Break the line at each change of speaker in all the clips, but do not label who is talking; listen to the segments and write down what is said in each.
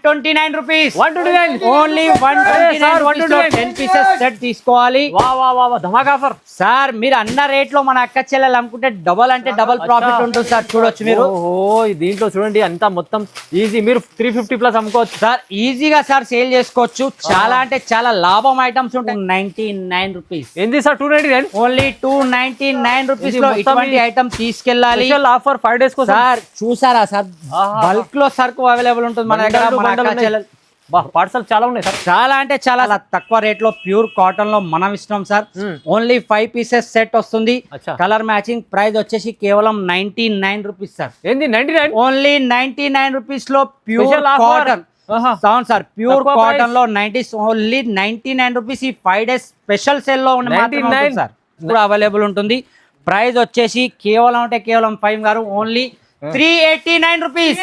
129 rupees
129
only 129 10 pieces set తీసుకోవాలి.
వా ధమాకా offer
sir. మీరు అన్న రేట్ లో మన అక్క చెల్లెలు అమ్ముకుంటే డబల్ అంటే డబల్ ప్రాఫిట్ ఉంటుంది సార్. చూడొచ్చు మీరు.
దీంట్లో చూడండి అంతా మొత్తం ఈజీ. మీరు 350 ప్లస్ అమ్ముకోవచ్చు
సార్. ఈజీగా సార్ సేల్ చేసుకోవచ్చు. చాలా అంటే చాలా లాభం ఐటమ్స్ ఉంటాయి. 99 రూపీస్.
ఏంది సార్ 299?
ఓన్లీ 299 రూపీస్ లో ఇటువంటి ఐటమ్ తీసుకెళ్ళాలి.
ఆఫర్ 5 డేస్ కోసం.
సార్ చూసారా సార్, బల్క్ లో సరుకు అవైలబుల్ ఉంటుంది మన దగ్గర.
పార్సల్ చాలా ఉన్నాయి సార్.
చాలా అంటే చాలా తక్కువ రేట్ లో ప్యూర్ కాటన్ లో మనం ఇస్తున్నాం సార్. ఓన్లీ 5 పీసెస్ సెట్ వస్తుంది. Colour matching. ప్రైస్ వచ్చేసి కేవలం 99 రూపీస్ సార్.
ఏంది 99?
ఓన్లీ 99 రూపీస్ లో ప్యూర్ కాటన్. అవును సార్, ప్యూర్ కాటన్ లో 90 ఓన్లీ 99 రూపీస్. ఈ 5 డేస్ స్పెషల్ సేల్ లో ఉన్న సార్ కూడా అవైలబుల్ ఉంటుంది. ప్రైస్ వచ్చేసి కేవలం అంటే కేవలం 5 గారు ఓన్లీ 389 రూపీస్.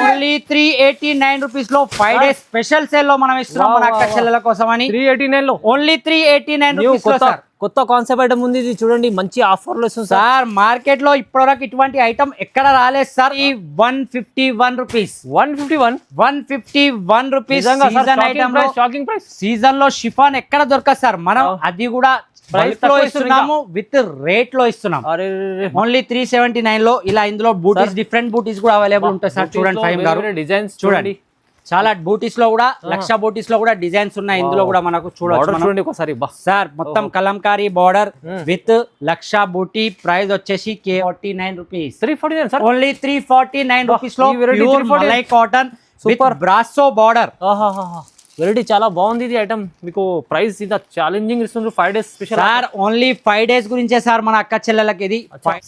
ఓన్లీ 389 రూపీస్ లో 5 డేస్ స్పెషల్ సేల్ లో మనం ఇస్తున్నాం మన అక్క చెల్లెల కోసం అని.
389 లో
ఓన్లీ 389 రూపీస్ లో సార్.
కొత్త కాన్సెప్ట్ ఐటమ్ ఉంది ఇది. చూడండి మంచి ఆఫర్లు వస్తుంది
సార్. మార్కెట్ లో ఇప్పటివరకు ఇటువంటి ఐటమ్ ఎక్కడ రాలేదు సార్. ఈ 151 రూపీస్. 151 రూపీస్ సీజన్ ఐటమ్ లో.
Shocking price.
సీజన్ లో షిఫాన్ ఎక్కడ దొరకదు సార్. మనం అది కూడా ప్రైస్ లో ఇస్తున్నాము, విత్ రేట్ లో ఇస్తున్నాం. ఓన్లీ 379 లో. ఇలా ఇందులో బూటీస్, డిఫరెంట్ బూటీస్ కూడా అవైలబుల్ ఉంటాయి సార్. చూడండి ఫైవ్ గారు,
డిజైన్స్
చూడండి. చాలా బూటీస్ లో కూడా, లక్ష బూటీస్ లో కూడా డిజైన్స్ ఉన్నాయి. ఇందులో కూడా మనకు చూడొచ్చు సార్. మొత్తం కలంకారీ బార్డర్ విత్ లక్ష బూటీ. ప్రైస్ వచ్చేసి 49 రూపీస్.
349 సార్.
ఓన్లీ 349 రూపీస్ లో ప్యూర్ మలై కాటన్ సూపర్ బ్రాసో బార్డర్.
వెరైటీ చాలా బాగుంది ఇది ఐటమ్. మీకు ప్రైస్ ఇంత ఛాలెంజింగ్ ఇస్తుంది. 5 days special
sir. Only 5 days గురించే సార్ మన అక్క చెల్లెలకి ఇది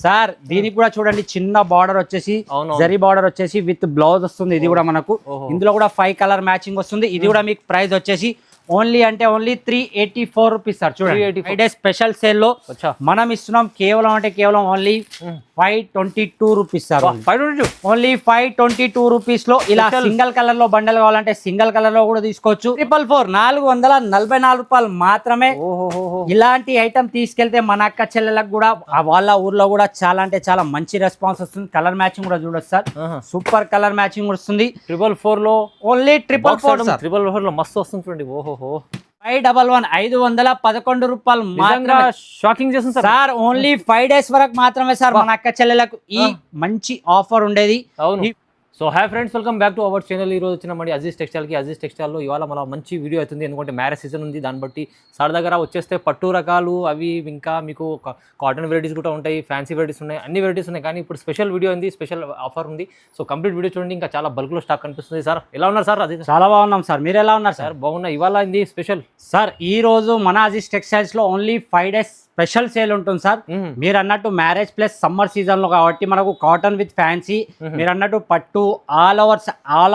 సార్. దీనికి కూడా చూడండి చిన్న బార్డర్ వచ్చేసి జరీ బార్డర్ వచ్చేసి విత్ బ్లౌజ్ వస్తుంది. ఇది కూడా మనకు ఇందులో కూడా 5 కలర్ మ్యాచింగ్ వస్తుంది. ఇది కూడా మీకు ప్రైస్ వచ్చేసి ఓన్లీ అంటే ఓన్లీ 384 రూపీస్ సార్. చూడండి 5 డేస్ స్పెషల్ సేల్ లో మనం ఇస్తున్నాం కేవలం అంటే కేవలం only 522 rupees sir. Only 522 rupees లో. ఇలా సింగిల్ కలర్ లో బండల్ కావాలంటే సింగిల్ కలర్ లో కూడా తీసుకోవచ్చు. 444 రూపాయలు మాత్రమే. ఇలాంటి ఐటమ్ తీసుకెళ్తే మన అక్క చెల్లెలకు కూడా వాళ్ళ ఊర్లో కూడా చాలా అంటే చాలా మంచి రెస్పాన్స్ వస్తుంది. కలర్ మ్యాచింగ్ కూడా చూడొచ్చు సార్. సూపర్ కలర్ మ్యాచింగ్ వస్తుంది.
444 లో.
ఓన్లీ 444
444 లో మస్తు వస్తుంది చూడండి.
511 రూపాయలు మాత్రమే.
షాకింగ్ చేస్తుంది
సార్. ఓన్లీ 5 డేస్ వరకు మాత్రమే సార్ మన అక్క చెల్లెలకు ఈ మంచి ఆఫర్ ఉండేది.
అవును. So hi friends, welcome back to our channel. ఈ రోజు వచ్చిన మళ్ళీ అజీజ్ టెక్స్టైల్కి. అజీజ్ టెక్స్టైల్లో ఇవాళ మన మంచి వీడియో అవుతుంది. ఎందుకంటే మ్యారేజ్ సీజన్ ఉంది. దాన్ని బట్టి సార్ దగ్గర వచ్చేస్తే పట్టు రకాలు అవి ఇంకా మీకు కాటన్ వెరైటీస్ కూడా ఉంటాయి, ఫ్యాన్సీ వెరైటీస్ ఉన్నాయి, అన్ని వెరైటీస్ ఉన్నాయి. కానీ ఇప్పుడు స్పెషల్ వీడియో ఉంది, స్పెషల్ ఆఫర్ ఉంది. సో కంప్లీట్ వీడియో చూడండి. ఇంకా చాలా బల్క్లో స్టాక్ కనిపిస్తుంది. సార్ ఎలా ఉన్నారు సార్? అజీజ్
చాలా బాగున్నాం సార్. మీరు ఎలా ఉన్నారు
సార్? బాగున్నా. ఇవాళ ఇది స్పెషల్
సార్. ఈ రోజు మన అజీజ్ టెక్స్టైల్స్ లో ఓన్లీ 5 డేస్ స్పెషల్ సేల్ ఉంటుంది సార్. మీరు అన్నట్టు మ్యారేజ్ ప్లస్ సమ్మర్ సీజన్ లో కాబట్టి మనకు కాటన్ విత్ ఫ్యాన్సీ, మీరు అన్నట్టు పట్టు, all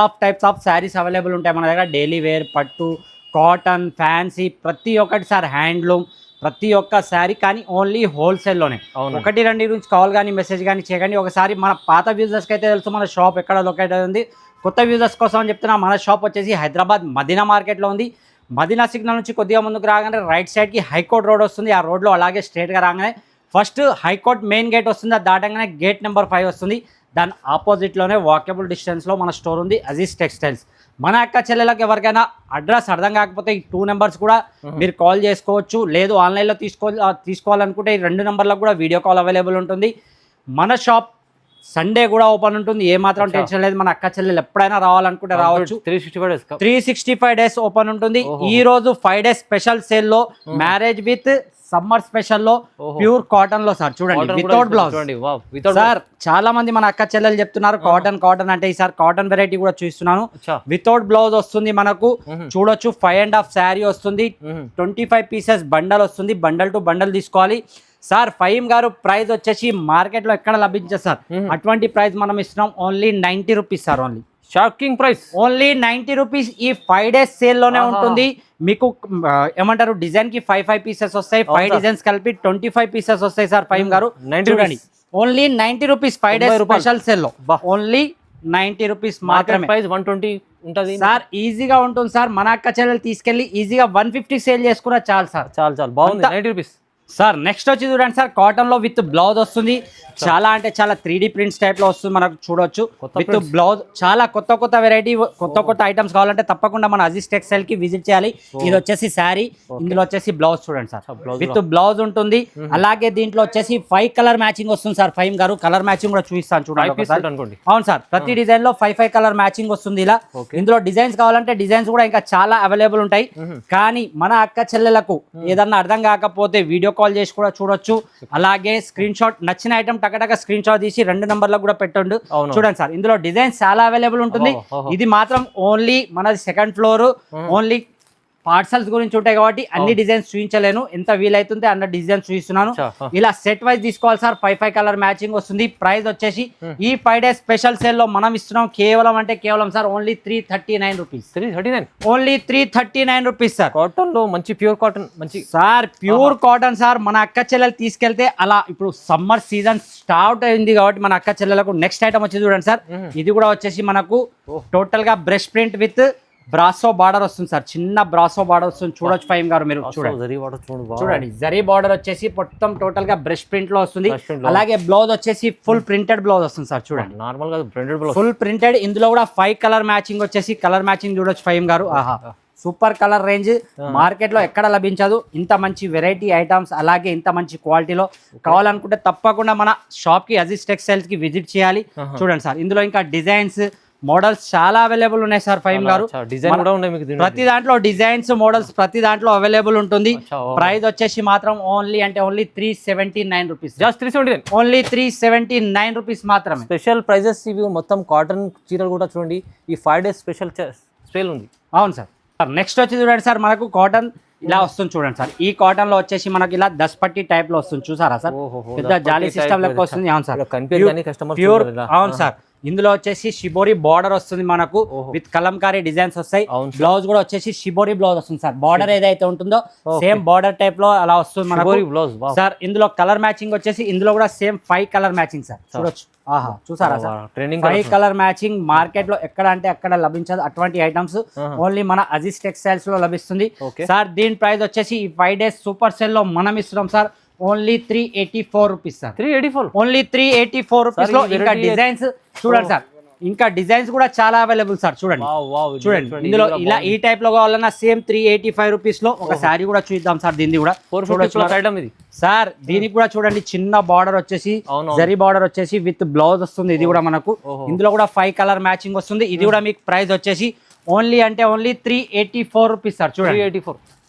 of types of saris available ఉంటాయి మన దగ్గర. డైలీ వేర్, పట్టు, కాటన్, ఫ్యాన్సీ ప్రతి ఒక్కటి సార్. హ్యాండ్లూమ్ ప్రతి ఒక్క శారీ. కానీ ఓన్లీ హోల్సేల్లోనే. 1-2 గురించి కాల్ కానీ మెసేజ్ కానీ చేయకండి. ఒకసారి మన పాత వ్యూజర్స్కి అయితే తెలుసు మన షాప్ ఎక్కడ లొకేట్ ఉంది. కొత్త వ్యూజర్స్ కోసం అని చెప్తున్నా, మన షాప్ వచ్చేసి హైదరాబాద్ మదీనా మార్కెట్లో ఉంది. మదీనా సిగ్నల్ నుంచి కొద్దిగా ముందుకు రాగానే రైట్ సైడ్కి హైకోర్ట్ రోడ్ వస్తుంది. ఆ రోడ్లో అలాగే స్ట్రైట్గా రాగానే ఫస్ట్ హైకోర్ట్ మెయిన్ గేట్ వస్తుంది. అది దాటగానే గేట్ నెంబర్ 5 వస్తుంది. దాని ఆపోజిట్లోనే వాకబుల్ డిస్టెన్స్లో మన స్టోర్ ఉంది, అజీజ్ టెక్స్టైల్స్. మన అక్క చెల్లెలకు ఎవరికైనా అడ్రస్ అర్థం కాకపోతే ఈ 2 నెంబర్స్ కూడా మీరు కాల్ చేసుకోవచ్చు. లేదు ఆన్లైన్లో తీసుకోవాలనుకుంటే ఈ 2 నెంబర్లకు కూడా వీడియో కాల్ అవైలబుల్ ఉంటుంది. మన షాప్ సండే కూడా ఓపెన్ ఉంటుంది. ఏమాత్రం టెన్షన్ లేదు. మన అక్క చెల్లెలు ఎప్పుడైనా రావాలనుకుంటే రావచ్చు. 365 డేస్ ఓపెన్ ఉంటుంది. ఈ రోజు 5 డేస్ స్పెషల్ సేల్ లో మ్యారేజ్ విత్ సమ్మర్ స్పెషల్ లో ప్యూర్ కాటన్ లో సార్. చూడండి వితౌట్ బ్లౌజ్ సార్. చాలా మంది మన అక్క చెల్లెలు చెప్తున్నారు కాటన్ అంటే. ఈసారి కాటన్ వెరైటీ కూడా చూస్తున్నాను. వితౌట్ బ్లౌజ్ వస్తుంది మనకు. చూడొచ్చు 5.5 శారీ వస్తుంది. 25 పీసెస్ బండల్ వస్తుంది. బండల్ టు బండల్ తీసుకోవాలి సార్. ఫహీం గారు ప్రైస్ వచ్చేసి మార్కెట్ లో ఎక్కడ లభించదు సార్. అటువంటి ప్రైస్ మనం ఇస్తున్నాం only 90 rupees sir. Only
shocking price.
Only 90 rupees. ఈ 5 డేస్ సేల్ లోనే ఉంటుంది. మీకు ఏమంటారు డిజైన్ కి 5 పీసెస్ వస్తాయి. 5 డిజైన్స్ కలిపి 25 పీసెస్ వస్తాయి సార్. ఫహీం గారు చూడండి only 90 rupees 5 days special sale లో. ఓన్లీ 90 రూపీస్ మాత్రమే.
120 ఉంటుంది
సార్. ఈజీగా ఉంటుంది సార్. మన అక్క చెల్లెలు తీసుకెళ్లి ఈజీగా 150 సేల్ చేసుకున్నా చాలు సార్.
చాలు బాగుంది. 90 రూపీస్
సార్ నెక్స్ట్ వచ్చి చూడండి సార్, కాటన్ లో విత్ బ్లౌజ్ వస్తుంది. చాలా అంటే చాలా 3D ప్రింట్స్ టైప్ లో వస్తుంది, మనకు చూడొచ్చు. విత్ బ్లౌజ్ చాలా కొత్త వెరైటీ, కొత్త ఐటమ్స్ కావాలంటే తప్పకుండా మన అజీజ్ టెక్స్టైల్ కి విజిట్ చేయాలి. ఇది వచ్చేసి శారీ, ఇందులో వచ్చేసి బ్లౌజ్ చూడండి సార్, విత్ బ్లౌజ్ ఉంటుంది. అలాగే దీంట్లో వచ్చేసి 5 కలర్ మ్యాచింగ్ వస్తుంది సార్. ఫైమ్ గారు కలర్ మ్యాచింగ్ కూడా చూపిస్తాను చూడండి. అవును సార్, ప్రతి డిజైన్ లో 5 కలర్ మ్యాచింగ్ వస్తుంది. ఇలా ఇందులో డిజైన్స్ కావాలంటే డిజైన్స్ కూడా ఇంకా చాలా అవైలబుల్ ఉంటాయి. కానీ మన అక్క చెల్లెలకు ఏదన్నా అర్థం కాకపోతే వీడియో కాల్ చేసి కూడా చూడొచ్చు. అలాగే స్క్రీన్ షాట్, నచ్చిన ఐటమ్ టకటక స్క్రీన్ షాట్ తీసి 2 నంబర్లకు కూడా పెట్టండు. చూడండి సార్, ఇందులో డిజైన్స్ చాలా అవైలబుల్ ఉంటుంది. ఇది మాత్రం ఓన్లీ మనది సెకండ్ ఫ్లోర్, ఓన్లీ పార్సల్స్ గురించి ఉంటాయి కాబట్టి అన్ని డిజైన్స్ చూపించలేను. ఎంత వీలైతుంటే అన్న డిజైన్స్ చూపిస్తున్నాను. ఇలా సెట్ వైజ్ తీసుకోవాలి సార్. 5 కలర్ మ్యాచింగ్ వస్తుంది. ప్రైస్ వచ్చేసి ఈ 5 డేస్ స్పెషల్ సేల్ లో మనం ఇస్తున్నాం కేవలం sir only 339 rupees.
339
only 339 rupees sir.
Cotton లో మంచి ప్యూర్ కాటన్, మంచి
సార్ ప్యూర్ కాటన్ సార్. మన అక్క చెల్లెలు తీసుకెళ్తే అలా ఇప్పుడు సమ్మర్ సీజన్ స్టార్ట్ అయింది కాబట్టి మన అక్క చెల్లెలకు నెక్స్ట్ ఐటమ్ వచ్చి చూడండి సార్. ఇది కూడా వచ్చేసి మనకు టోటల్ గా brush print with brasso border వస్తుంది సార్. చిన్న బ్రాసో బార్డర్ వస్తుంది, చూడొచ్చు ఫైమ్ గారు మీరు చూడండి. జరీ బార్డర్ వచ్చేసి మొత్తం టోటల్ గా బ్రష్ ప్రింట్ లో వస్తుంది. అలాగే బ్లౌజ్ వచ్చేసి ఫుల్ ప్రింటెడ్ బ్లౌజ్ వస్తుంది సార్. చూడండి
నార్మల్ గా ప్రింటెడ్ బ్లౌజ్,
ఫుల్ ప్రింటెడ్. ఇందులో కూడా 5 కలర్ మ్యాచింగ్ వచ్చేసి కలర్ మ్యాచింగ్ చూడొచ్చు ఫైమ్ గారు. ఆహా, సూపర్ కలర్ రేంజ్. మార్కెట్ లో ఎక్కడ లభించదు ఇంత మంచి వెరైటీ ఐటమ్స్, అలాగే ఇంత మంచి క్వాలిటీలో. కావాలనుకుంటే తప్పకుండా మన షాప్ కి అజీజ్ టెక్స్టైల్స్ కి విజిట్ చేయాలి. చూడండి సార్, ఇందులో ఇంకా డిజైన్స్, మోడల్స్ చాలా అవైలబుల్ ఉన్నాయి సార్. ఫైమ్ గారు ప్రతి దాంట్లో డిజైన్స్, మోడల్స్ ప్రతి దాంట్లో అవైలబుల్ ఉంటుంది. ప్రైస్ వచ్చేసి మాత్రం only 379 rupees.
Just 379,
only 379 rupees మాత్రమే.
స్పెషల్ ప్రైజెస్ ఇవి. మొత్తం కాటన్ చీరలు కూడా చూడండి. ఈ 5 డేస్ స్పెషల్ సేల్ ఉంది.
అవును సార్. నెక్స్ట్ వచ్చి చూడండి సార్, మనకు కాటన్ ఇలా వస్తుంది చూడండి సార్. ఈ కాటన్ లో వచ్చేసి మనకి ఇలా దస్పట్టి టైప్ లో వస్తుంది, చూసారా సార్? పెద్ద జాలీ సిస్టమ్ లెక్క వస్తుంది. అవును సార్, ప్యూర్. అవును సార్, ఇందులో వచ్చేసి షిబోరి బార్డర్ వస్తుంది మనకు, విత్ కలంకారీ డిజైన్స్ వస్తాయి. బ్లౌజ్ కూడా వచ్చేసి షిబోరి బ్లౌజ్ వస్తుంది సార్. బార్డర్ ఏదైతే ఉంటుందో సేమ్ బార్డర్ టైప్ లో అలా వస్తుంది మనకు సార్. ఇందులో కలర్ మ్యాచింగ్ వచ్చేసి ఇందులో కూడా సేమ్ 5 కలర్ మ్యాచింగ్ సార్. చూడొచ్చు. ఆహా, చూసారా సార్? 5 colour matching. మార్కెట్ లో ఎక్కడ అంటే అక్కడ లభించదు అటువంటి ఐటమ్స్. ఓన్లీ మన అజీజ్ టెక్స్టైల్స్ లో లభిస్తుంది సార్. దీని ప్రైస్ వచ్చేసి ఈ 5 డేస్ సూపర్ సేల్ లో మనం ఇస్తున్నాం sir. Only 384 rupees sir.
384,
only 384 rupees లో. ఇంకా డిజైన్స్ చూడండి సార్, ఇంకా డిజైన్స్ కూడా చాలా అవైలబుల్ సార్. చూడండి ఇందులో ఇలా ఈ టైప్ లో కావాలన్నా సేమ్ 385 రూపీస్ లో. ఒక శారీ కూడా చూద్దాం సార్. దీన్ని కూడా సార్, దీనికి కూడా చూడండి చిన్న బార్డర్ వచ్చేసి జరీ బార్డర్ వచ్చేసి విత్ బ్లౌజ్ వస్తుంది. ఇది కూడా మనకు ఇందులో కూడా 5 కలర్ మ్యాచింగ్ వస్తుంది. ఇది కూడా మీకు ప్రైస్ వచ్చేసి ఓన్లీ 384 రూపీస్ సార్. చూడండి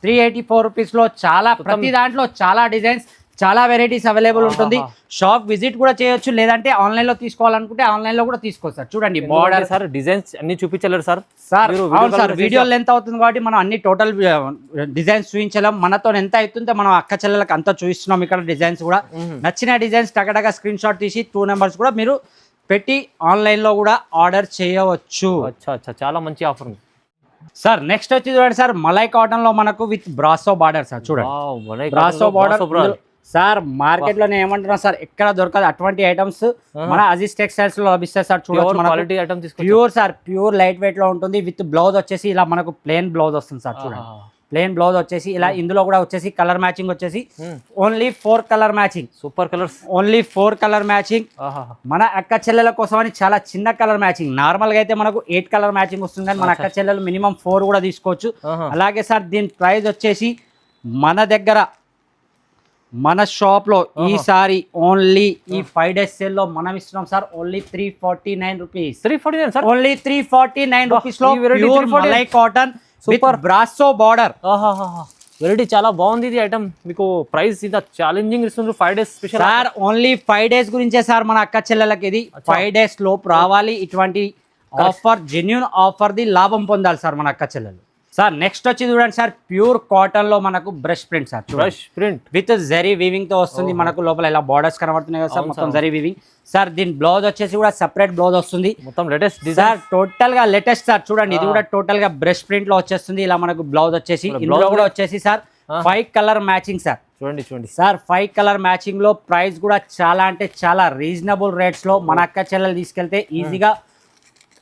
384 రూపీస్ లో చాలా, ప్రతి దాంట్లో చాలా డిజైన్స్, చాలా వెరైటీస్ అవైలబుల్ ఉంటుంది. షాప్ విజిట్ కూడా చేయొచ్చు, లేదంటే ఆన్లైన్ లో తీసుకోవాలనుకుంటే ఆన్లైన్ లో కూడా తీసుకోవచ్చు సార్. చూడండి బార్డర్
సార్, డిజైన్స్ అన్ని చూపించలేరు సార్.
అవును సార్, వీడియో లెంత్ అవుతుంది కాబట్టి మనం అన్ని టోటల్ డిజైన్స్ చూపించలేం. మనతో ఎంత అవుతుందో మనం అక్క చెల్లెలకు అంతా చూపిస్తున్నాం. ఇక్కడ డిజైన్స్ కూడా నచ్చిన డిజైన్స్ టకటగా స్క్రీన్ షాట్ తీసి 2 నెంబర్స్ కూడా మీరు పెట్టి ఆన్లైన్ లో కూడా ఆర్డర్ చేయవచ్చు.
చాలా మంచి ఆఫర్ ఉంది
సార్. నెక్స్ట్ వచ్చి చూడండి సార్, మలై కాటన్ లో మనకు విత్ బ్రాసో బార్డర్ సార్. చూడండి బ్రాసో బార్డర్ సార్. మార్కెట్ లో ఏమంటున్నా సార్, ఎక్కడ దొరకదు అటువంటి ఐటమ్స్ మన అజీజ్ టెక్స్టైల్స్ లో లభిస్తాయి సార్. చూడండి pure sir, pure light weight లో ఉంటుంది. విత్ బ్లౌజ్ వచ్చేసి ఇలా మనకు ప్లెయిన్ బ్లౌజ్ వస్తుంది సార్. చూడండి ప్లెయిన్ బ్లౌజ్ వచ్చేసి ఇలా. ఇందులో కూడా వచ్చేసి కలర్ మ్యాచింగ్ వచ్చేసి only 4 colour matching.
Super colours,
only 4 colour matching. మన అక్క చెల్లెల కోసం అని చాలా చిన్న కలర్ మ్యాచింగ్. నార్మల్ గా అయితే మనకు 8 కలర్ మ్యాచింగ్ వస్తుంది, కానీ మన అక్క చెల్లెలు మినిమం 4 కూడా తీసుకోవచ్చు. అలాగే సార్, దీని ప్రైస్ వచ్చేసి మన దగ్గర మన షాప్ లో ఈసారి ఓన్లీ ఈ 5 డేస్ సేల్ లో మనం ఇస్తున్నాం sir. Only 349 rupees.
349 sir.
Only 349 rupees లో ప్యూర్ మలై cotton with brasso border.
Variety చాలా బాగుంది. ఇది ఐటమ్ మీకు ప్రైస్ ఇంత ఛాలెంజింగ్ ఇస్తుంది. 5 days special
sir. Only 5 days గురించే సార్ మన అక్క చెల్లెలకి ఇది. 5 డేస్ లోపు రావాలి. ఇటువంటి ఆఫర్, జెన్యూన్ ఆఫర్ ది లాభం పొందాలి సార్ మన అక్క చెల్లెలు. సార్ నెక్స్ట్ వచ్చి చూడండి సార్, ప్యూర్ కాటన్ లో మనకు brush print sir. Brush print with zari weaving తో వస్తుంది మనకు. లోపల ఇలా బార్డర్స్ కనబడుతున్నాయి కదా సార్, మొత్తం జరీ వీవింగ్ సార్. దీని బ్లౌజ్ వచ్చేసి కూడా సెపరేట్ బ్లౌజ్ వస్తుంది. మొత్తం లేటెస్ట్ సార్, టోటల్ గా లేటెస్ట్ సార్. చూడండి ఇది కూడా టోటల్ గా బ్రష్ ప్రింట్ లో వచ్చేస్తుంది. ఇలా మనకు బ్లౌజ్ వచ్చేసి ఇందులో కూడా వచ్చేసి సార్ 5 కలర్ మ్యాచింగ్ సార్. చూడండి సార్, 5 కలర్ మ్యాచింగ్ లో. ప్రైస్ కూడా చాలా అంటే చాలా రీజనబుల్ రేట్స్ లో మన అక్క చెల్లెలు తీసుకెళ్తే ఈజీగా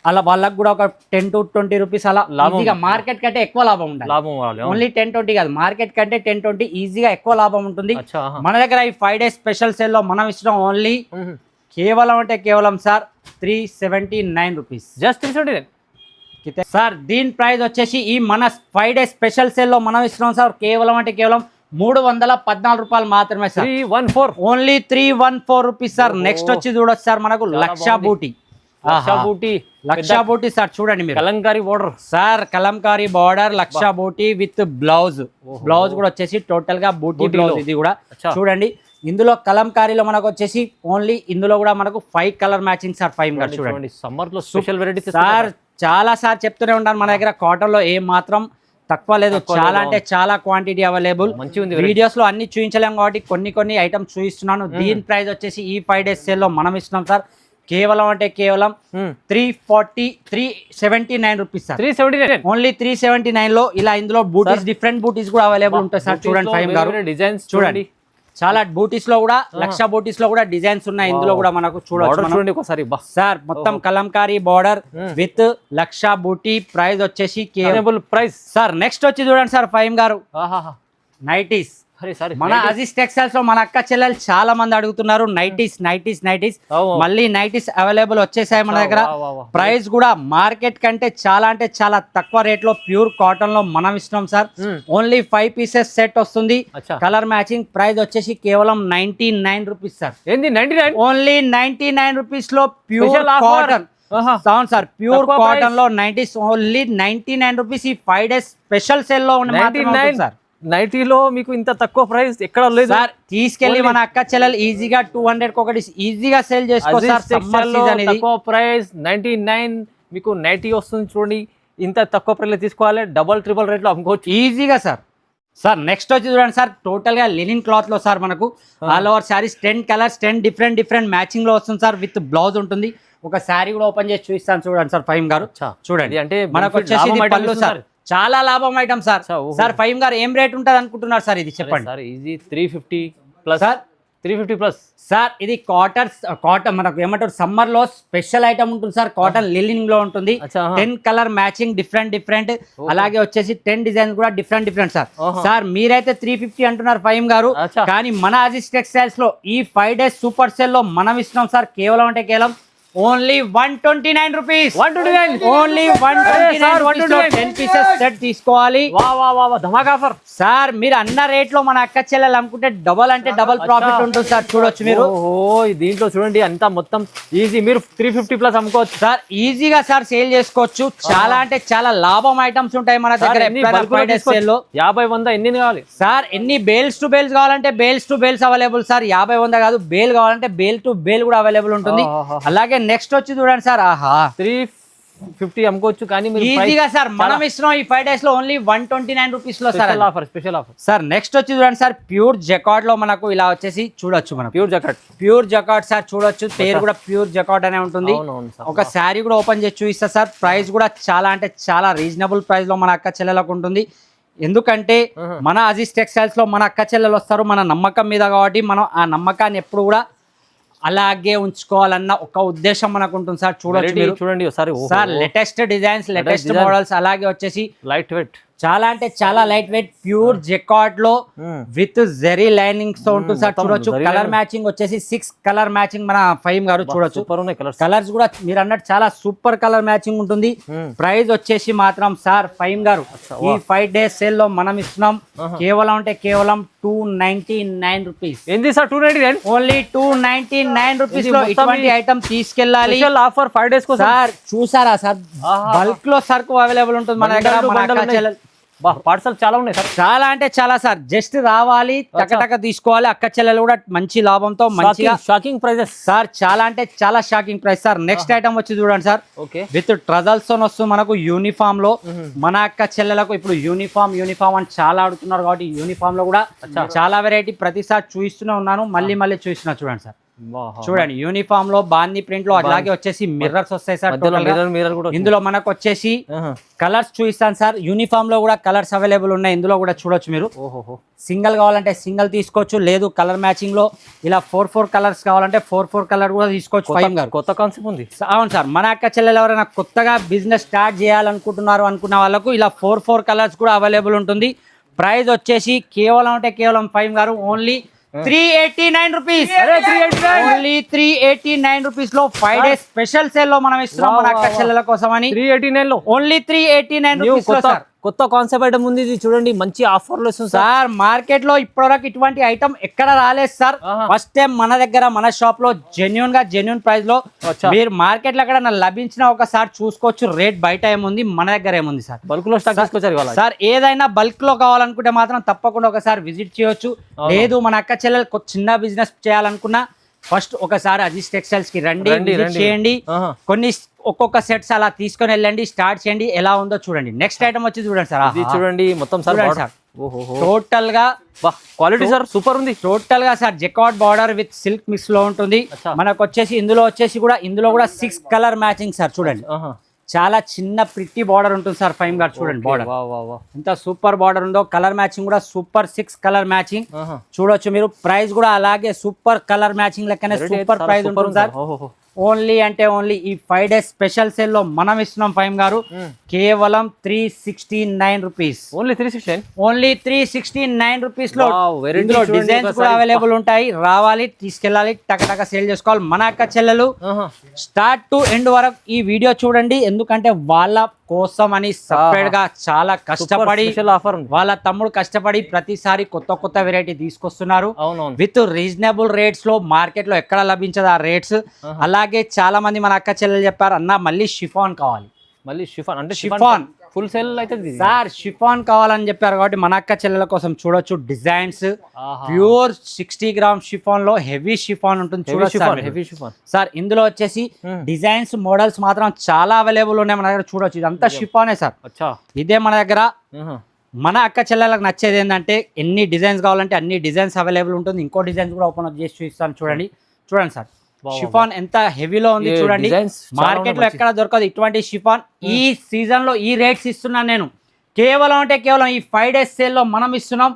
అలా వాళ్ళకి కూడా ఒక 10 to 20 రూపీస్ అలా
లాభం
ఈజీగా మార్కెట్ కంటే ఎక్కువ లాభం ఉండాలి.
లాభం కావాలి.
ఓన్లీ 10-20 కాదు, మార్కెట్ కంటే 10-20 ఈజీగా ఎక్కువ లాభం ఉంటుంది.
అచ్చా, ఆహా.
మన దగ్గర ఈ 5 days స్పెషల్ సేల్ లో మనం ఇష్టం ఓన్లీ కేవలం అంటే కేవలం సార్ 379 రూపీస్.
Just 379
sir. దీని ప్రైస్ వచ్చేసి ఈ మన 5 days స్పెషల్ సేల్ లో మనం ఇస్తున్నాం సార్ కేవలం అంటే కేవలం 314 రూపాయలు మాత్రమే sir.
314
only 314 rupees sir. Next వచ్చి చూడొచ్చు సార్ మనకు లక్ష బూటీ. లక్ష బూటీ సార్, చూడండి మీరు.
కలంకారీ బోర్డర్
సార్, కలంకారీ బార్డర్, లక్ష బూటీ విత్ బ్లౌజ్. బ్లౌజ్ కూడా వచ్చేసి టోటల్ గా బూటీ బ్లౌజ్. ఇది కూడా చూడండి. ఇందులో కలంకారీలో మనకు వచ్చేసి ఓన్లీ ఇందులో కూడా మనకు 5 కలర్ మ్యాచింగ్ సార్. 5 గా చూడండి.
సమ్మర్ లో స్పెషల్ వెరైటీ
సార్. చాలా సార్ చెప్తూనే ఉంటాను, మన దగ్గర కాటన్ లో ఏ మాత్రం తక్కువ లేదు. చాలా అంటే చాలా క్వాంటిటీ అవైలబుల్. వీడియోస్ లో అన్ని చూపించలేము కాబట్టి కొన్ని ఐటమ్స్ చూపిస్తున్నాను. దీని ప్రైస్ వచ్చేసి ఈ 5 days సేల్ లో మనం ఇస్తున్నాం సార్ కేవలం అంటే కేవలం 379 రూపీస్ సార్.
379
ఓన్లీ 379 లో ఇలా ఇందులో బూటీస్, డిఫరెంట్ బూటీస్ కూడా అవైలబుల్ ఉంటాయి సార్. చూడండి ఫైమ్ గారు,
డిజైన్స్
చూడండి. చాలా బూటీస్ లో కూడా లక్ష బూటీస్ లో కూడా డిజైన్స్ ఉన్నాయి. ఇందులో కూడా మనకు చూడండి
ఒకసారి
సార్. మొత్తం కలంకారీ బార్డర్ విత్ లక్ష బూటీ. ప్రైస్ వచ్చేసి కేవలం
ప్రైస్
సార్. నెక్స్ట్ వచ్చి చూడండి సార్ ఫైమ్ గారు, నైటీస్. మన అజీజ్ టెక్స్టైల్స్ లో మన అక్క చెల్లెలు చాలా మంది అడుగుతున్నారు నైటీస్. మళ్ళీ నైటీస్ అవైలబుల్ వచ్చేసాయి మన దగ్గర. ప్రైస్ కూడా మార్కెట్ కంటే చాలా అంటే చాలా తక్కువ రేట్ లో ప్యూర్ కాటన్ లో మనం ఇస్తున్నాం సార్. ఓన్లీ 5 pieces సెట్ వస్తుంది, కలర్ మ్యాచింగ్. ప్రైస్ వచ్చేసి కేవలం 99 రూపీస్ సార్.
ఏంది 99?
ఓన్లీ 99 రూపీస్ లో ప్యూర్ కాటన్. అవును సార్, ప్యూర్ కాటన్ లో నైటీస్ ఓన్లీ 99 రూపీస్. ఈ 5 days స్పెషల్ సేల్ లో ఉన్న సార్.
నైటీలో మీకు ఇంత తక్కువ ప్రైస్ ఎక్కడ లేదు
సార్. తీసుకెళ్లి మన అక్క చెల్లెలు ఈజీగా 200 ఒకటి ఈజీగా సేల్ చేసుకోవచ్చు.
తక్కువ ప్రైస్ 99 మీకు నైటీ వస్తుంది. చూడండి, ఇంత తక్కువ ప్రైస్ లో తీసుకోవాలి. డబల్ ట్రిపుల్ రేట్ లో అమ్ముకోవచ్చు
ఈజీగా సార్. సార్ నెక్స్ట్ వచ్చి చూడండి సార్, టోటల్ గా లినిన్ క్లాత్ లో సార్ మనకు all over saris 10 colours 10 different matching లో వస్తుంది సార్. విత్ బ్లౌజ్ ఉంటుంది. ఒక శారీ కూడా ఓపెన్ చేసి చూపిస్తాను చూడండి సార్ ఫైమ్ గారు. చూడండి, అంటే మనకు వచ్చేసి పళ్ళు సార్. చాలా లాభం ఐటమ్ సార్. సార్ ఫైమ్ గారు ఏం రేట్ ఉంటుంది అనుకుంటున్నారు సార్? ఇది చెప్పండి
సార్. ఇది 350 ప్లస్
సార్.
350 plus
sir. ఇది కాటన్ మనకు ఏమంటారు సమ్మర్ లో స్పెషల్ ఐటమ్ ఉంటుంది సార్. కాటన్ లిలిన్ లో ఉంటుంది. 10 కలర్ మ్యాచింగ్ డిఫరెంట్. అలాగే వచ్చేసి 10 డిజైన్స్ కూడా డిఫరెంట్ సార్. సార్ మీరైతే 350 అంటున్నారు ఫైమ్ గారు, కానీ మన అజీజ్ టెక్స్టైల్స్ లో ఈ 5 days సూపర్ సేల్ లో మనం ఇస్తున్నాం సార్ కేవలం అంటే కేవలం only 129 rupees. 129 only 129 10 pieces set తీసుకోవాలి.
ధమాకా ఆఫర్
సార్. మీరు అన్న రేట్ లో మన అక్క చెల్లెలు అమ్ముకుంటే డబల్ అంటే డబల్ ప్రాఫిట్ ఉంటుంది సార్. చూడొచ్చు మీరు.
దీంట్లో చూడండి అంతా మొత్తం ఈజీ. మీరు 350 ప్లస్ అమ్ముకోవచ్చు
సార్. ఈజీగా సార్ సేల్ చేసుకోవచ్చు. చాలా అంటే చాలా లాభం ఐటమ్స్ ఉంటాయి మన దగ్గర.
50-100 ఎన్ని కావాలి
సార్? ఎన్ని బేల్స్ టు బేల్స్ కావాలంటే bales to bales available sir. 50-100 కాదు, బేల్ కావాలంటే బేల్ టు బేల్ కూడా అవైలబుల్ ఉంటుంది. అలాగే నెక్స్ట్ వచ్చి చూడండి సార్,
350 అమ్ముకోవచ్చు కానీ
ఈజీగా సార్. మనం ఇస్తున్నాం ఈ 5 days లో ఓన్లీ 129 రూపీస్ లో sir.
Special offer
sir. Next వచ్చి చూడండి సార్, ప్యూర్ జకార్డ్ లో మనకు ఇలా వచ్చేసి చూడొచ్చు. మనం ప్యూర్ జకార్డ్ సార్ చూడొచ్చు. పేరు కూడా ప్యూర్ జకార్డ్ అనే ఉంటుంది. ఒక శారీ కూడా ఓపెన్ చేసి చూపిస్తా సార్. ప్రైస్ కూడా చాలా అంటే చాలా రీజనబుల్ ప్రైస్ లో మన అక్క చెల్లెలకు ఉంటుంది. ఎందుకంటే మన అజీజ్ టెక్స్టైల్స్ లో మన అక్క చెల్లెలు వస్తారు మన నమ్మకం మీద. కాబట్టి మనం ఆ నమ్మకాన్ని ఎప్పుడు కూడా అలాగే ఉంచుకోవాలన్న ఒక ఉద్దేశం మనకు ఉంటుంది సార్.
చూడండి
sir. Latest designs, latest models. అలాగే వచ్చేసి
లైట్ వెయిట్,
చాలా అంటే చాలా లైట్ వెయిట్ ప్యూర్ జెకార్డ్ లో విత్ జెరీ లైనింగ్స్ తో ఉంటుంది సార్. చూడొచ్చు. కలర్ మ్యాచింగ్ వచ్చేసి 6 కలర్ మ్యాచింగ్ మన ఫైమ్ గారు చూడొచ్చు. కలర్స్ కూడా మీరు అన్నట్టు చాలా సూపర్ కలర్ మ్యాచింగ్ ఉంటుంది. ప్రైస్ వచ్చేసి మాత్రం సార్ ఫైమ్ గారు ఈ 5 days సేల్ లో మనం ఇస్తున్నాం కేవలం అంటే కేవలం 299 రూపీస్.
ఏంది సార్ 299?
ఓన్లీ 299 రూపీస్ లో ఇటువంటి ఐటమ్ తీసుకెళ్ళాలి.
Offer 5 days
sir. చూసారా సార్, బల్క్ లో సరుకు అవైలబుల్ ఉంటుంది మన దగ్గర. మన అక్క చెల్లెలు
పార్సల్ చాలా ఉన్నాయి సార్.
చాలా అంటే చాలా సార్. జస్ట్ రావాలి, టకటక తీసుకోవాలి. అక్క చెల్లెలు కూడా మంచి లాభంతో మంచిగా
షాకింగ్ ప్రైజెస్ సార్.
చాలా అంటే చాలా shocking price sir. Next item వచ్చి చూడండి సార్, విత్ ట్రజల్స్ తో వస్తుంది మనకు యూనిఫామ్ లో. మన అక్క చెల్లెలకు ఇప్పుడు యూనిఫామ్ అని చాలా అడుగుతున్నారు కాబట్టి యూనిఫామ్ లో కూడా చాలా వెరైటీ ప్రతిసారి చూపిస్తూనే ఉన్నాను. మళ్ళీ చూపిస్తున్నా చూడండి సార్. చూడండి యూనిఫామ్ లో బాందీ ప్రింట్ లో అలాగే వచ్చేసి మిర్రర్స్ వస్తాయి సార్.
మిర్రర్ కూడా
ఇందులో మనకు వచ్చేసి కలర్స్ చూపిస్తాను సార్. యూనిఫామ్ లో కూడా కలర్స్ అవైలబుల్ ఉన్నాయి, ఇందులో కూడా చూడొచ్చు మీరు. సింగిల్ కావాలంటే సింగిల్ తీసుకోవచ్చు, లేదు కలర్ మ్యాచింగ్ లో ఇలా 4 కలర్స్ కావాలంటే 4 కలర్ కూడా తీసుకోవచ్చు. ఫైమ్ గారు
కొత్త కాన్సెప్ట్ ఉంది.
అవును సార్, మన అక్క చెల్లెలు ఎవరైనా కొత్తగా బిజినెస్ స్టార్ట్ చేయాలనుకుంటున్నారు అనుకున్న వాళ్ళకు ఇలా 4 కలర్స్ కూడా అవైలబుల్ ఉంటుంది. ప్రైస్ వచ్చేసి కేవలం అంటే కేవలం ఫైమ్ గారు ఓన్లీ 389 రూపీస్. ఓన్లీ 389 రూపీస్ లో 5 days స్పెషల్ సేల్ లో మనం ఇస్తున్నాం మన అక్క చెల్లెల కోసం అని.
389 లో
ఓన్లీ 389 రూపీస్ లో సార్.
కొత్త కాన్సెప్ట్ ఐటమ్ ఉంది ఇది, చూడండి మంచి ఆఫర్ లో వస్తుంది
సార్. మార్కెట్ లో ఇప్పటివరకు ఇటువంటి ఐటమ్ ఎక్కడ రాలేదు సార్. ఫస్ట్ టైం మన దగ్గర మన షాప్ లో జెన్యున్ ప్రైస్ లో మీరు మార్కెట్ లో ఎక్కడ లభించిన ఒకసారి చూసుకోవచ్చు. రేట్ బయట ఏముంది, మన దగ్గర ఏముంది సార్.
బల్క్ లో స్టాక్ తీసుకొచ్చారు
సార్. ఏదైనా బల్క్ లో కావాలనుకుంటే మాత్రం తప్పకుండా ఒకసారి విజిట్ చేయొచ్చు. లేదు మన అక్క చెల్లెలు చిన్న బిజినెస్ చేయాలనుకున్నా ఫస్ట్ ఒకసారి అజీజ్ టెక్స్టైల్స్ కి రండి, విజిట్ చేయండి. కొన్ని ఒక్కొక్క సెట్స్ అలా తీసుకొని వెళ్ళండి, స్టార్ట్ చేయండి. ఎలా ఉందో చూడండి. నెక్స్ట్ ఐటమ్ వచ్చి చూడండి సార్.
చూడండి మొత్తం సార్
టోటల్ గా
క్వాలిటీ సార్ సూపర్ ఉంది.
టోటల్ గా sir jacquard border with silk mix లో ఉంటుంది. మనకు వచ్చేసి ఇందులో కూడా 6 కలర్ మ్యాచింగ్ సార్. చూడండి చాలా చిన్న ప్రిట్టి బార్డర్ ఉంటుంది సార్. ఫైమ్ గారు చూడండి బార్డర్ ఎంత సూపర్ బార్డర్ ఉందో. కలర్ మ్యాచింగ్ కూడా సూపర్ 6 కలర్ మ్యాచింగ్ చూడొచ్చు మీరు. ప్రైస్ కూడా అలాగే సూపర్ కలర్ మ్యాచింగ్ లెక్కనే సూపర్ ప్రైస్ ఉంటుంది సార్. ఓన్లీ అంటే ఓన్లీ ఈ 5 days స్పెషల్ సేల్ లో మనం ఇస్తున్నాం ఫైమ్ గారు కేవలం 369 రూపీస్. ఓన్లీ 369 రూపీస్ లో డిజైన్స్ కూడా అవైలబుల్ ఉంటాయి. రావాలి, తీసుకెళ్ళాలి, టకటక సేల్ చేసుకోవాలి. మన అక్క చెల్లెలు స్టార్ట్ టు ఎండ్ వరకు ఈ వీడియో చూడండి, ఎందుకంటే వాళ్ళ కోసం అని సపరేట్ గా చాలా కష్టపడి వాళ్ళ తమ్ముడు కష్టపడి ప్రతిసారి కొత్త వెరైటీ తీసుకొస్తున్నారు విత్ రీజనబుల్ రేట్స్ లో. మార్కెట్ లో ఎక్కడ లభించదు ఆ రేట్స్. అలాగే చాలా మంది మన అక్క చెల్లెలు చెప్పారు, అన్న మళ్ళీ షిఫాన్ కావాలి.
మళ్ళీ షిఫాన్ అంటే
షిఫాన్
ఫుల్ సేల్ అయితే
సార్. షిఫాన్ కావాలని చెప్పారు కాబట్టి మన అక్క చెల్లెల కోసం చూడొచ్చు డిజైన్స్. ప్యూర్ 60 గ్రామ్ షిఫాన్ లో హెవీ షిఫాన్ ఉంటుంది చూడొచ్చు సార్. ఇందులో వచ్చేసి డిజైన్స్ మోడల్స్ మాత్రం చాలా అవైలబుల్ ఉన్నాయి మన దగ్గర చూడొచ్చు. ఇదంతా షిఫానే సార్. ఇదే మన దగ్గర. మన అక్క చెల్లెలకు నచ్చేది ఏంటంటే ఎన్ని డిజైన్స్ కావాలంటే అన్ని డిజైన్స్ అవైలబుల్ ఉంటుంది. ఇంకో డిజైన్స్ కూడా ఓపెన్ అప్ చేసి చూపిస్తాను. చూడండి సార్ షిఫాన్ ఎంత హెవీలో ఉంది చూడండి. మార్కెట్ లో ఎక్కడ దొరకదు ఇటువంటి షిఫాన్. ఈ సీజన్ లో ఈ రేట్స్ ఇస్తున్నాను నేను కేవలం అంటే కేవలం ఈ 5 days సేల్ లో మనం ఇస్తున్నాం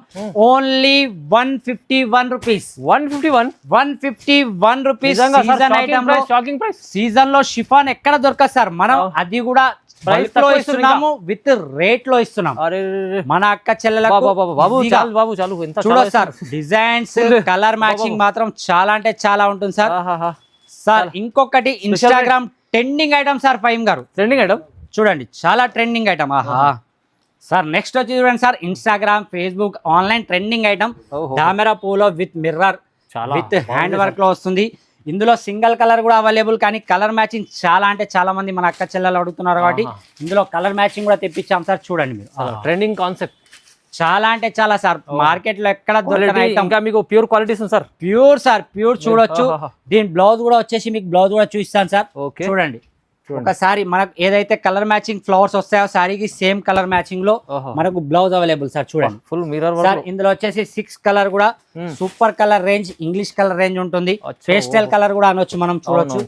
only 151 rupees. 151 rupees season item లో. సీజన్ లో షిఫాన్ ఎక్కడ దొరకదు సార్. మనం అది కూడా ప్రైస్ లో ఇస్తున్నాము, విత్ రేట్ లో ఇస్తున్నాం మన అక్క చెల్లెలకు. చూడొచ్చు సార్ డిజైన్స్ కలర్ మ్యాచింగ్ మాత్రం చాలా అంటే చాలా ఉంటుంది సార్. సార్ ఇంకొకటి ఇన్స్టాగ్రామ్ ట్రెండింగ్ ఐటమ్ సార్. ఫైమ్ గారు
ట్రెండింగ్ ఐటమ్ చూడండి,
చాలా ట్రెండింగ్ ఐటమ్. సార్ నెక్స్ట్ వచ్చి చూడండి sir, Instagram Facebook online trending item camera పూలో with mirror with hand work లో వస్తుంది. ఇందులో సింగిల్ కలర్ కూడా అవైలబుల్, కానీ కలర్ మ్యాచింగ్ చాలా అంటే చాలా మంది మన అక్క చెల్లెలు అడుగుతున్నారు కాబట్టి ఇందులో కలర్ మ్యాచింగ్ కూడా తెప్పించాం సార్. చూడండి మీరు
ట్రెండింగ్ కాన్సెప్ట్
చాలా అంటే చాలా సార్. మార్కెట్ లో ఎక్కడ దొరకని ఐటమ్.
ఇంకా మీకు pure qualities sir.
Pure sir, pure చూడొచ్చు. దీని బ్లౌజ్ కూడా వచ్చేసి మీకు బ్లౌజ్ కూడా చూపిస్తాను సార్. చూడండి ఒకసారి మనకు ఏదైతే కలర్ మ్యాచింగ్ ఫ్లవర్స్ వస్తాయో సారీకి సేమ్ కలర్ మ్యాచింగ్ లో మనకు బ్లౌజ్ అవైలబుల్ సార్. చూడండి
ఫుల్ మిర్రర్
సార్. ఇందులో వచ్చేసి 6 కలర్ కూడా super colour range, English colour range ఉంటుంది. పేస్టల్ కలర్ కూడా అనొచ్చు మనం చూడొచ్చు.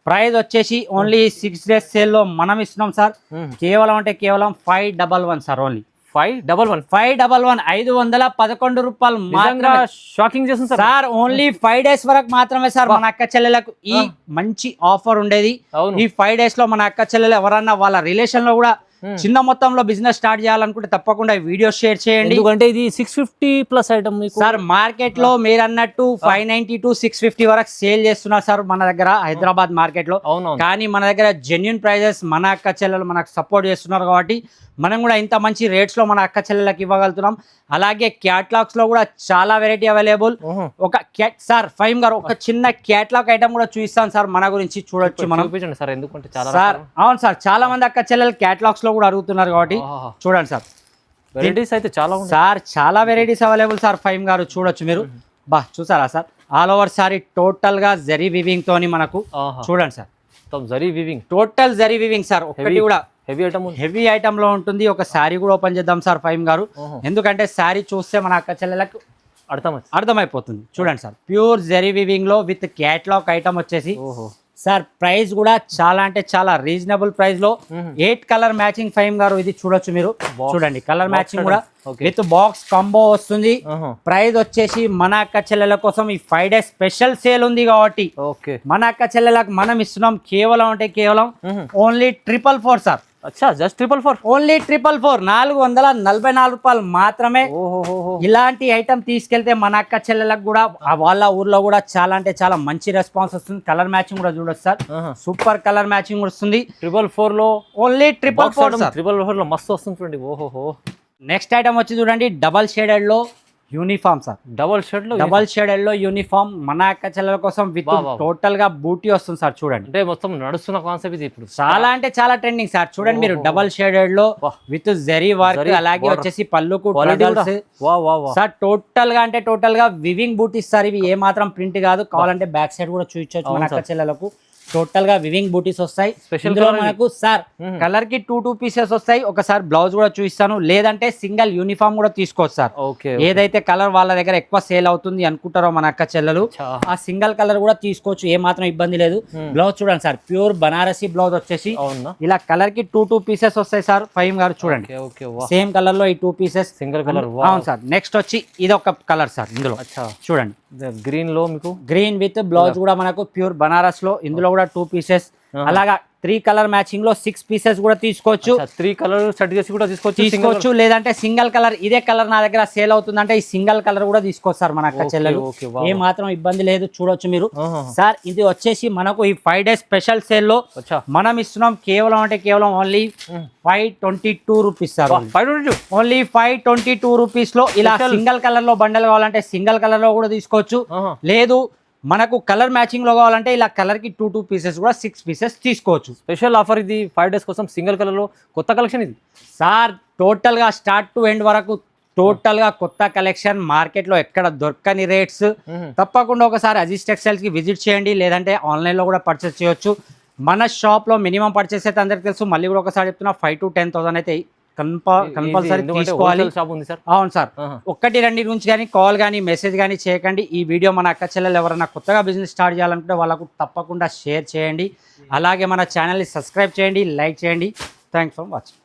ప్రైస్ వచ్చేసి ఓన్లీ 6 days సేల్ లో మనం ఇస్తున్నాం సార్ కేవలం అంటే కేవలం 511 సార్. ఓన్లీ 511 511 రూపాయలు మాత్రమే.
షాకింగ్ చేస్తుంది
సార్. ఓన్లీ 5 days వరకు మాత్రమే సార్ మన అక్క చెల్లెలకు ఈ మంచి ఆఫర్ ఉండేది. ఈ 5 days లో మన అక్క చెల్లెలు ఎవరన్నా వాళ్ళ రిలేషన్ లో కూడా చిన్న మొత్తంలో బిజినెస్ స్టార్ట్ చేయాలనుకుంటే తప్పకుండా వీడియో షేర్ చేయండి,
ఎందుకంటే ఇది 650 ప్లస్ ఐటమ్
సార్. మార్కెట్ లో మీరు అన్నట్టు 590 to 650 వరకు సేల్ చేస్తున్నారు సార్ మన దగ్గర హైదరాబాద్ మార్కెట్ లో. కానీ మన దగ్గర జెన్యున్ ప్రైజెస్ మన అక్క చెల్లెలు మనకు సపోర్ట్ చేస్తున్నారు కాబట్టి మనం కూడా ఇంత మంచి రేట్స్ లో మన అక్క చెల్లెలకు ఇవ్వగలుగుతున్నాం. అలాగే క్యాటలాగ్స్ లో కూడా చాలా వెరైటీ అవైలబుల్. ఒక సార్ ఫైమ్ గారు ఒక చిన్న క్యాటలాగ్ ఐటమ్ కూడా చూపిస్తాను సార్ మన గురించి చూడొచ్చు మనం
సార్. ఎందుకంటే
సార్ అవును సార్ చాలా మంది అక్క చెల్లెలు క్యాటలాగ్స్ లో కూడా అడుగుతున్నారు కాబట్టి చూడండి సార్.
వెరైటీస్ అయితే చాలా
సార్, చాలా వెరైటీస్ అవైలబుల్ సార్. ఫైమ్ గారు చూడొచ్చు మీరు. చూసారా sir all over sorry total గా జరీ వివింగ్ తోని మనకు చూడండి sir.
Zari weaving,
total zari weaving sir. ఒకటి కూడా
హెవీ
ఐటమ్ లో ఉంటుంది. ఒక శారీ కూడా ఓపెన్ చేద్దాం సార్ ఫైమ్ గారు, ఎందుకంటే శారీ చూస్తే మన అక్క చెల్లెలకు అర్థమైపోతుంది. చూడండి సార్, ప్యూర్ జెరీ వివింగ్ లో విత్ క్యాట్లాగ్ ఐటమ్ వచ్చేసి
ఓహో
సార్ ప్రైస్ కూడా చాలా అంటే చాలా రీజనబుల్ ప్రైస్ లో 8 కలర్ మ్యాచింగ్ ఫైమ్ గారు ఇది చూడొచ్చు మీరు. చూడండి కలర్ మ్యాచింగ్ కూడా విత్ బాక్స్ కాంబో వస్తుంది. ప్రైస్ వచ్చేసి మన అక్క చెల్లెల కోసం ఈ 5 days స్పెషల్ సేల్ ఉంది కాబట్టి మన అక్క చెల్లెలకు మనం ఇస్తున్నాం కేవలం అంటే కేవలం ఓన్లీ 444 సార్.
జస్ట్ 444
ఓన్లీ 444 444 రూపాయలు మాత్రమే. ఇలాంటి ఐటమ్ తీసుకెళ్తే మన అక్క చెల్లెలకు కూడా వాళ్ళ ఊర్లో కూడా చాలా అంటే చాలా మంచి రెస్పాన్స్ వస్తుంది. కలర్ మ్యాచింగ్ కూడా చూడొచ్చు సార్, సూపర్ కలర్ మ్యాచింగ్ వస్తుంది
444 లో.
ఓన్లీ 444
444 లో మస్తు వస్తుంది చూడండి. ఓహోహో
నెక్స్ట్ ఐటమ్ వచ్చి చూడండి డబల్ షేడెడ్ లో యూనిఫామ్ సార్. డబల్ షేడెడ్ లో యూనిఫామ్ మన అక్క చెల్లెల కోసం విత్ టోటల్ గా బూటీ వస్తుంది సార్. చూడండి
అంటే మొత్తం నడుస్తున్న కాన్సెప్ట్ ఇది ఇప్పుడు
చాలా అంటే చాలా ట్రెండింగ్ సార్. చూడండి మీరు డబల్ షేడెడ్ లో విత్ జరీ వర్క్ అలాగే వచ్చేసి పళ్ళుకు సార్ టోటల్ గా అంటే టోటల్ గా వివింగ్ బూటీస్ సార్. ఇవి ఏ మాత్రం ప్రింట్ కాదు, కావాలంటే బ్యాక్ సైడ్ కూడా చూపించవచ్చు మన అక్క చెల్లెలకు. టోటల్ గా వివింగ్ బూటీస్ వస్తాయి. ఇందులో మనకు సార్ కలర్ కి 2 పీసెస్ వస్తాయి. ఒకసారి బ్లౌజ్ కూడా చూపిస్తాను, లేదంటే సింగిల్ యూనిఫామ్ కూడా తీసుకోవచ్చు సార్. ఏదైతే కలర్ వాళ్ళ దగ్గర ఎక్కువ సేల్ అవుతుంది అనుకుంటారో మన అక్క చెల్లెలు ఆ సింగిల్ కలర్ కూడా తీసుకోవచ్చు, ఏ మాత్రం ఇబ్బంది లేదు. బ్లౌజ్ చూడండి సార్, ప్యూర్ బనారసి బ్లౌజ్ వచ్చేసి ఇలా కలర్ కి 2 పీసెస్ వస్తాయి సార్. ఫైమ్ గారు చూడండి సేమ్ కలర్ లో ఈ 2 పీసెస్
సింగిల్ కలర్.
అవును సార్. నెక్స్ట్ వచ్చి ఇది ఒక కలర్ సార్. ఇందులో చూడండి
గ్రీన్ లో మీకు
గ్రీన్ విత్ బ్లౌజ్ కూడా మనకు ప్యూర్ బనారస్ లో. ఇందులో కూడా 2 పీసెస్ అలాగా 3 కలర్ మ్యాచింగ్ లో 6 పీసెస్ కూడా తీసుకోవచ్చు.
3 కలర్ సెట్ చేసి కూడా తీసుకోవచ్చు,
లేదంటే సింగిల్ కలర్ ఇదే కలర్ నా దగ్గర సేల్ అవుతుందంటే ఈ సింగిల్ కలర్ కూడా తీసుకోవచ్చు సార్ మన అక్క చెల్లెలు. ఏ మాత్రం ఇబ్బంది లేదు, చూడొచ్చు మీరు సార్. ఇది వచ్చేసి మనకు ఈ 5 days స్పెషల్ సేల్ లో మనం ఇస్తున్నాం కేవలం అంటే కేవలం only 522 rupees sir. Only 522 rupees లో ఇలా సింగిల్ కలర్ లో బండల్ కావాలంటే సింగిల్ కలర్ లో కూడా తీసుకోవచ్చు, లేదు మనకు కలర్ మ్యాచింగ్ లో కావాలంటే ఇలా కలర్ కి 2 పీసెస్ కూడా 6 పీసెస్ తీసుకోవచ్చు.
స్పెషల్ ఆఫర్ ఇది 5 days కోసం సింగిల్ కలర్ లో కొత్త కలెక్షన్ ఇది
సార్. టోటల్ గా స్టార్ట్ టు ఎండ్ వరకు టోటల్ గా కొత్త కలెక్షన్, మార్కెట్ లో ఎక్కడ దొరకని రేట్స్. తప్పకుండా ఒకసారి అజీజ్ టెక్స్టైల్స్ కి విజిట్ చేయండి, లేదంటే ఆన్లైన్ లో కూడా పర్చేస్ చేయొచ్చు. మన షాప్ లో మినిమం పర్చేస్ అయితే అందరికి తెలుసు, మళ్ళీ కూడా ఒకసారి చెప్తున్నా 5 to 10,000 అయితే కంపల్సరీ తీసుకోవాలి. అవును సార్. 1-2 నుంచి కానీ కాల్ కానీ మెసేజ్ కానీ చేయకండి. ఈ వీడియో మన అక్క చెల్లెలు ఎవరైనా కొత్తగా బిజినెస్ స్టార్ట్ చేయాలనుకుంటే వాళ్ళకు తప్పకుండా షేర్ చేయండి. అలాగే మన ఛానల్ని సబ్స్క్రైబ్ చేయండి, లైక్ చేయండి. Thanks for watching.